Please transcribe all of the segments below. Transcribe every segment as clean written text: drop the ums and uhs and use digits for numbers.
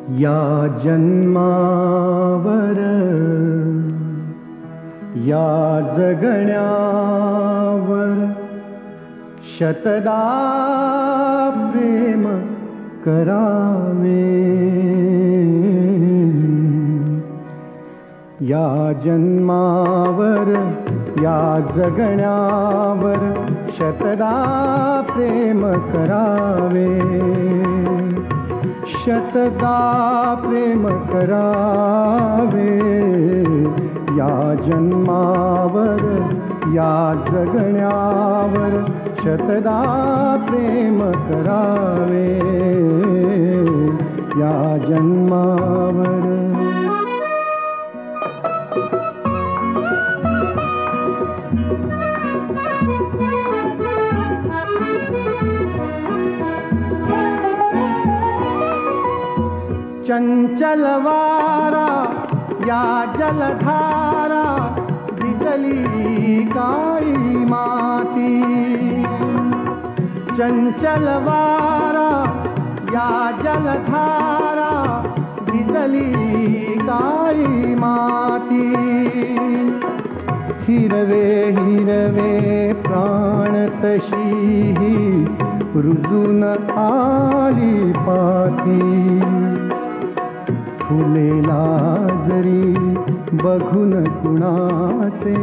या जन्मावर या जगण्यावर शतदा प्रेम करावे। या जन्मावर या जगण्यावर शतदा प्रेम करावे। शतदा प्रेम करावे। या जन्मावर या जगण्यावर शतदा प्रेम करावे। या जन्मावर चंचल वारा या जलधारा भिजली काळी माती। चंचल वारा या जलधारा भिजली काळी माती। हिरवे हिरवे प्राण तशी रुजून आली पाती। फुलेला जरी बघून कुणाचे,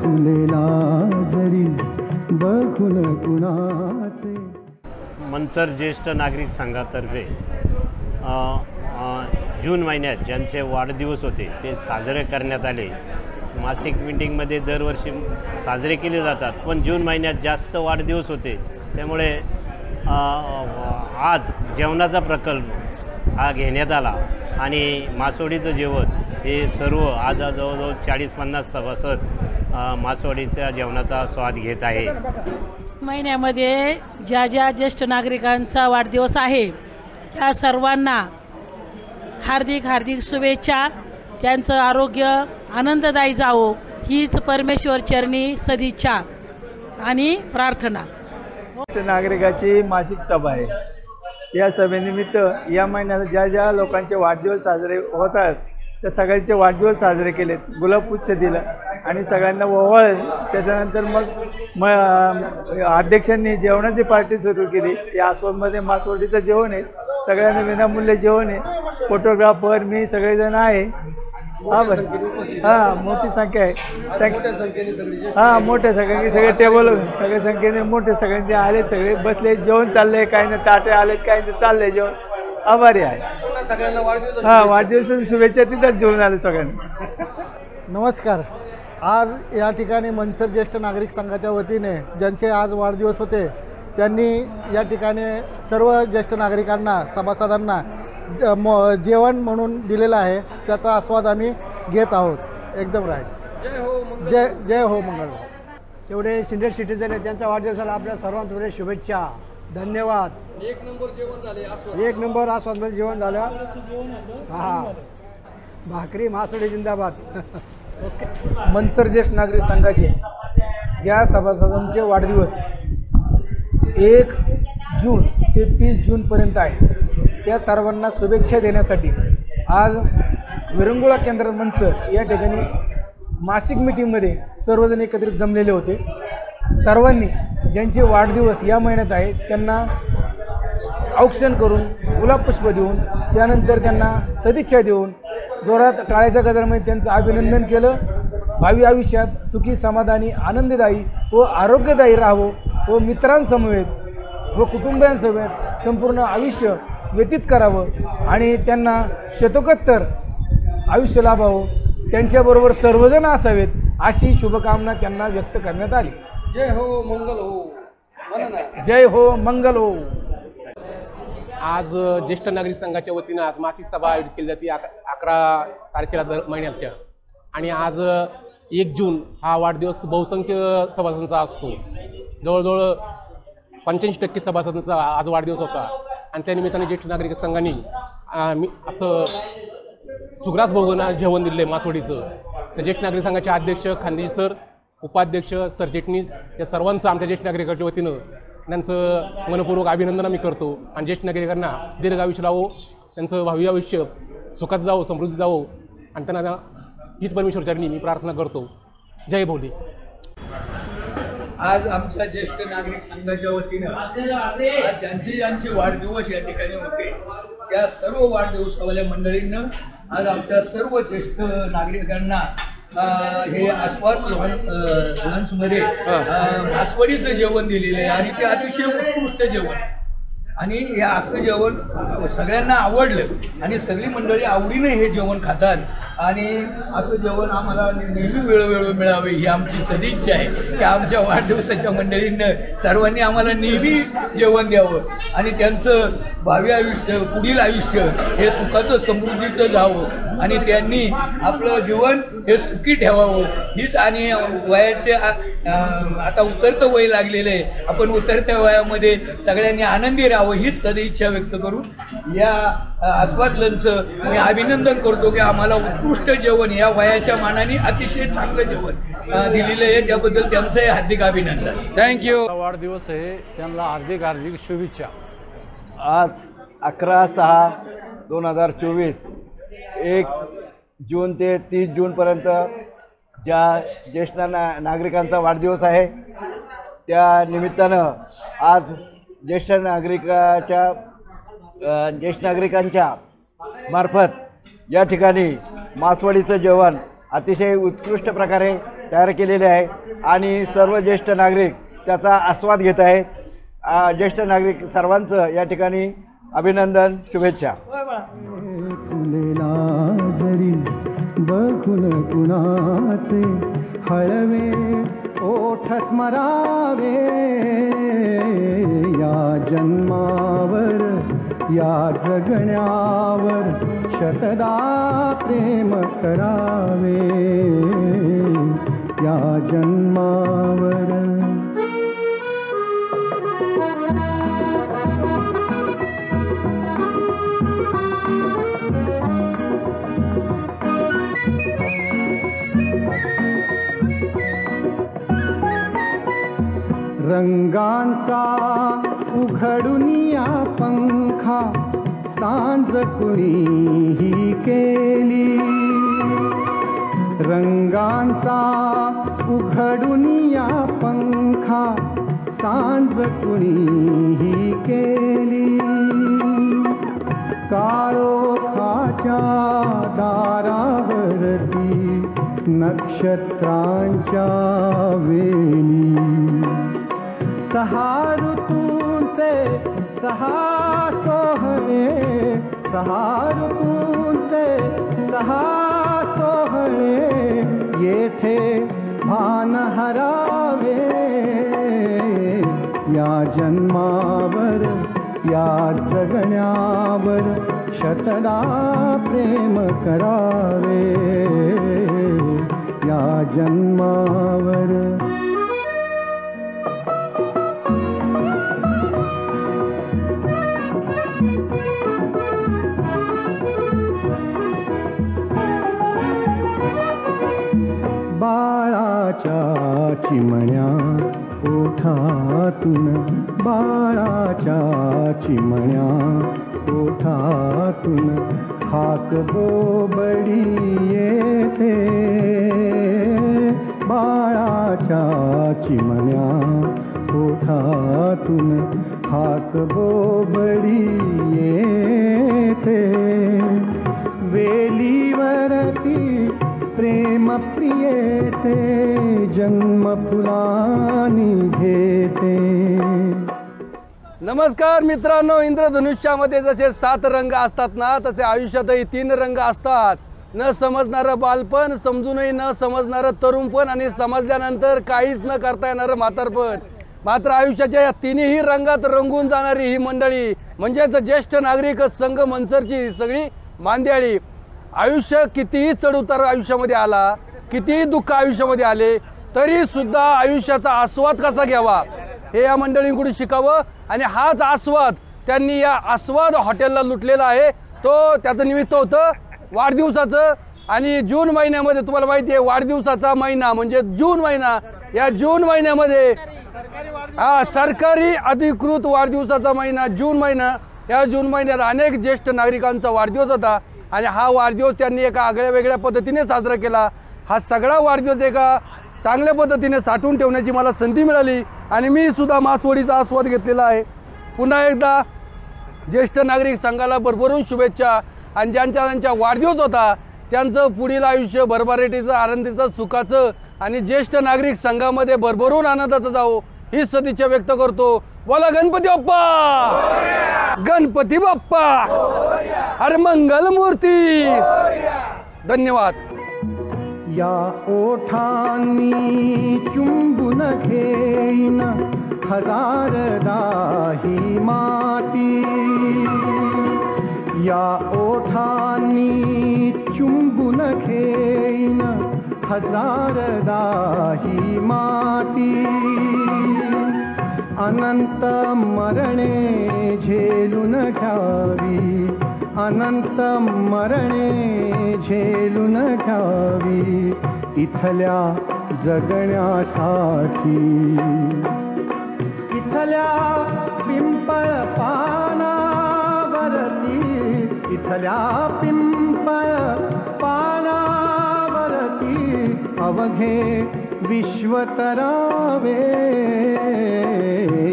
फुलेला जरी बघून कुणाचे। मंचर ज्येष्ठ नागरिक संघातर्फे जून महिन्यात ज्यांचे वाढदिवस होते ते साजरे करण्यात आले। मासिक मीटिंगमध्ये दरवर्षी साजरे केले जातात, पण जून महिन्यात जास्त वाढदिवस होते त्यामुळे आज जेवणाचा प्रकल्प हा घेण्यात आला आणि मासवडीचं जेवण हे सर्व आज जवळजवळ 40-50 सभासद मासवडीच्या जेवणाचा स्वाद घेत आहे। महिन्यामध्ये ज्या ज्या ज्येष्ठ नागरिकांचा वाढदिवस आहे त्या सर्वांना हार्दिक हार्दिक शुभेच्छा। त्यांचं आरोग्य आनंददायी जावो हीच परमेश्वर चरणी सदिच्छा आणि प्रार्थना। नागरिकाची मासिक सभा आहे। या सभेनिमित्त या महिन्यात ज्या ज्या लोकांचे वाढदिवस साजरे होतात त्या सगळ्यांचे वाढदिवस साजरे केलेत, गुलाबपुच्छ दिलं आणि सगळ्यांना ओवाळलं। त्याच्यानंतर मग अध्यक्षांनी जेवणाची पार्टी सुरू केली। या आस्वादमध्ये मासवडीचं जेवण आहे, सगळ्यांना विनामूल्य जेवण आहे। फोटोग्राफर मी सगळेजण आहे। हां बरं, हां मोठी संख्या आहे, हां मोठ्या सगळ्यांनी सगळे टेबल सगळ्या संख्येने मोठे सगळ्यांचे आले, सगळे बसले, जेवण चालले, काही ना ताटे आले, काही ना चालले जेवण। आभारी आहे हां, वाढदिवसाची शुभेच्छा तिथंच जेवण आले सगळ्यांना। नमस्कार। आज या ठिकाणी मंचर ज्येष्ठ नागरिक संघाच्या वतीने ज्यांचे आज वाढदिवस होते त्यांनी या ठिकाणी सर्व ज्येष्ठ नागरिकांना सभासदांना जेवण म्हणून दिलेलं आहे, त्याचा आस्वाद आम्ही घेत आहोत। एकदम राईट। जय हो मंगल। जेवढे सिनियर सिटीजन आहेत त्यांच्या वाढदिवसाला आपल्या सर्वांकडे शुभेच्छा। धन्यवाद। एक नंबर जेवण झाले, एक नंबर आस्वादमध्ये जेवण झालं। हां, भाकरी मासवडी जिंदाबाद। ओके। मंचर ज्येष्ठ नागरिक संघाचे ज्या सभासदांचे वाढदिवस 1 जून ते 30 जूनपर्यंत आहे त्या सर्वांना शुभेच्छा देण्यासाठी आज विरंगुळा केंद्र मंचर या ठिकाणी मासिक मीटिंगमध्ये सर्वजण एकत्रित जमलेले होते। सर्वांनी ज्यांचे वाढदिवस या महिन्यात आहे त्यांना औक्षण करून गुलाबपुष्प देऊन त्यानंतर त्यांना सदिच्छा देऊन जोरात टाळ्याच्या गजरामध्ये त्यांचं अभिनंदन केलं। भावी आयुष्यात सुखी समाधानी आनंददायी व आरोग्यदायी राहावं व मित्रांसमवेत व कुटुंबियांसमवेत संपूर्ण आयुष्य व्यतीत करावं आणि त्यांना शतकोत्तर आयुष्य लाभावं, त्यांच्याबरोबर सर्वजण असावेत अशी शुभकामना त्यांना व्यक्त करण्यात आली। जय हो मंगल हो। जय हो मंगल हो। आज ज्येष्ठ नागरिक संघाच्या वतीनं आज मासिक सभा आयोजित केली जाते 11 तारखेला महिन्याच्या आणि आज 1 जून हा वाढदिवस बहुसंख्य सभासदांचा असतो। जवळजवळ 85% सभासदांचा आज वाढदिवस होता आणि त्यानिमित्ताने ज्येष्ठ नागरिक संघाने असं सुग्रास भोगना जेवण दिले मासवडीचं। तर ज्येष्ठ नागरिक संघाचे अध्यक्ष खानदेशी सर, उपाध्यक्ष सरचिटणीस या सर्वांचं आमच्या ज्येष्ठ नागरिकाच्या वतीनं त्यांचं मनपूर्वक अभिनंदन आम्ही करतो आणि ज्येष्ठ नागरिकांना दीर्घायुष्य लावो त्यांचं भावी आयुष्य सुखात जावं, समृद्धी जावं आणि त्यांना हीच परमेश्वरचरणी मी प्रार्थना करतो. जय भोले. आज आमच्या ज्येष्ठ नागरिक संघाच्या वतीनं आज ज्यांचे वाढदिवस या ठिकाणी होते त्या सर्व वाढदिवसावाल्या मंडळींना आज आमच्या सर्व ज्येष्ठ नागरिकांना हे आस्वाद लंचमध्ये मासवडीचं जेवण दिलेलं आहे आणि ते अतिशय उत्कृष्ट जेवण आणि हे असं जेवण सगळ्यांना आवडलं आणि सगळी मंडळी आवडीने हे जेवण खातात आणि असं जेवण आम्हाला नेहमी वेळोवेळी मिळावे ही आमची सदिच्छा आहे की आमच्या वाढदिवसाच्या मंडळींना सर्वांनी आम्हाला नेहमी जेवण द्यावं आणि त्यांचं भावी आयुष्य पुढील आयुष्य हे सुखाचं समृद्धीचं जावं आणि त्यांनी आपलं जीवन हे सुखी ठेवावं हीच आणि वयाचे आता उतरतं वय लागलेलं आहे आपण उतरत्या वयामध्ये सगळ्यांनी आनंदी राहावं हीच सदिच्छा व्यक्त करून या आस्वादलांचं मी अभिनंदन करतो की आम्हाला उत्कृष्ट जेवण या वयाच्या मानाने अतिशय चांगलं जेवण दिलेलं आहे त्याबद्दल त्यांचंही हार्दिक अभिनंदन. थँक्यू. वाढदिवस आहे त्यांना हार्दिक शुभेच्छा. आज 11/6/2024 1 जून ते 30 जूनपर्यंत ज्या ज्येष्ठ नागरिकांचा वाढदिवस आहे त्या निमित्तानं आज ज्येष्ठ नागरिकांच्या मार्फत या ठिकाणी मासवडीचं जेवण अतिशय उत्कृष्ट प्रकारे तयार केलेले आहे आणि सर्व ज्येष्ठ नागरिक त्याचा आस्वाद घेत आहेत. ज्येष्ठ नागरिक सर्वांचं या ठिकाणी अभिनंदन, शुभेच्छा. बघून कुणाचे हळवे ओठ स्मरावे या जन्मावर या जगण्यावर शतदा प्रेम करावे या जन्मावर. रंगांचा उघडुनिया पंखा सांज कुणीही केली. रंगांचा उघडुनिया पंखा सांज कुणीही केली. काळोखाच्या दारावरती नक्षत्रांच्या वेली. सहा ऋतूंचे सहा सोहळे सहा ऋतूंचे सहा सोहळे येथे भान हरावे या जन्मावर या जगण्यावर शतदा प्रेम करावे या जन्मावर. बाळाच्या चिमण्या ओठातून बाळाच्या चिमण्या ओठातून हाक बोबडी येते. बाळाच्या चिमण्या ओठातून हाक बोबडी येते. वेलीवरती प्रेम प्रियेचे जन्म फुलानी घेते. नमस्कार मित्रांनो, इंद्रधनुष्यामध्ये जसे 7 रंग असतात ना तसे आयुष्यातही 3 रंग असतात. न समजणारं बालपण, समजूनही न समजणारं तरुणपण आणि समजल्यानंतर काहीच न करता येणारं म्हातारपण. मात्र आयुष्याच्या या तिन्ही रंगात रंगून जाणारी ही मंडळी म्हणजेच ज्येष्ठ नागरिक संघ मंचरची सगळी मांदियाळी. आयुष्य कितीही चढउतार आयुष्यामध्ये आला, कितीही दुःख आयुष्यामध्ये आले तरी सुद्धा आयुष्याचा आस्वाद कसा घ्यावा हे या मंडळींकडून शिकावं आणि हाच आस्वाद त्यांनी या आस्वाद हॉटेलला लुटलेला आहे. तो त्याचं निमित्त होतं वाढदिवसाचं आणि जून महिन्यामध्ये तुम्हाला माहिती आहे वाढदिवसाचा महिना म्हणजे जून महिना. या जून महिन्यामध्ये सरकारी अधिकृत वाढदिवसाचा महिना जून महिना या जून महिन्यात अनेक ज्येष्ठ नागरिकांचा वाढदिवस होता आणि हा वाढदिवस त्यांनी एका आगळ्या वेगळ्या पद्धतीने साजरा केला। हा सगळा वाढदिवस एका चांगल्या पद्धतीने साठवून ठेवण्याची मला संधी मिळाली आणि मी सुद्धा मासवडीचा आस्वाद घेतलेला आहे। पुन्हा एकदा ज्येष्ठ नागरिक संघाला भरभरून शुभेच्छा आणि ज्यांच्या वाढदिवस होता त्यांचं पुढील आयुष्य भरभराटीचं, आनंदीचं, सुखाचं आणि ज्येष्ठ नागरिक संघामध्ये भरभरून आनंदाचं जावो ही सदिच्छा व्यक्त करतो। बोला गणपती बाप्पा, गणपती बाप्पा, हर मंगल मूर्ती। धन्यवाद। या ओठांनी चुंबुन घेईन हजारदा ही माती, या ओठांनी चुंबुन घेईन हजारदा ही माती, अनंत मरणे झेलून घ्यावी, अनंत मरणे झेलून घ्यावी इथल्या जगण्यासाठी, इथल्या पिंपळ पानावरती, इथल्या पिंपळ पानावरती अवघे विश्व तरावे,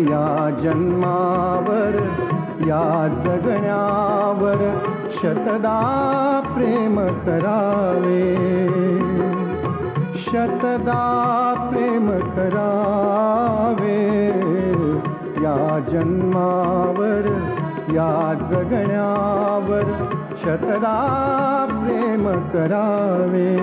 या जन्मावर या जगण्यावर शतदा प्रेम करावे, शतदा प्रेम करावे, या जन्मावर या जगण्यावर शतदा प्रेम करावे।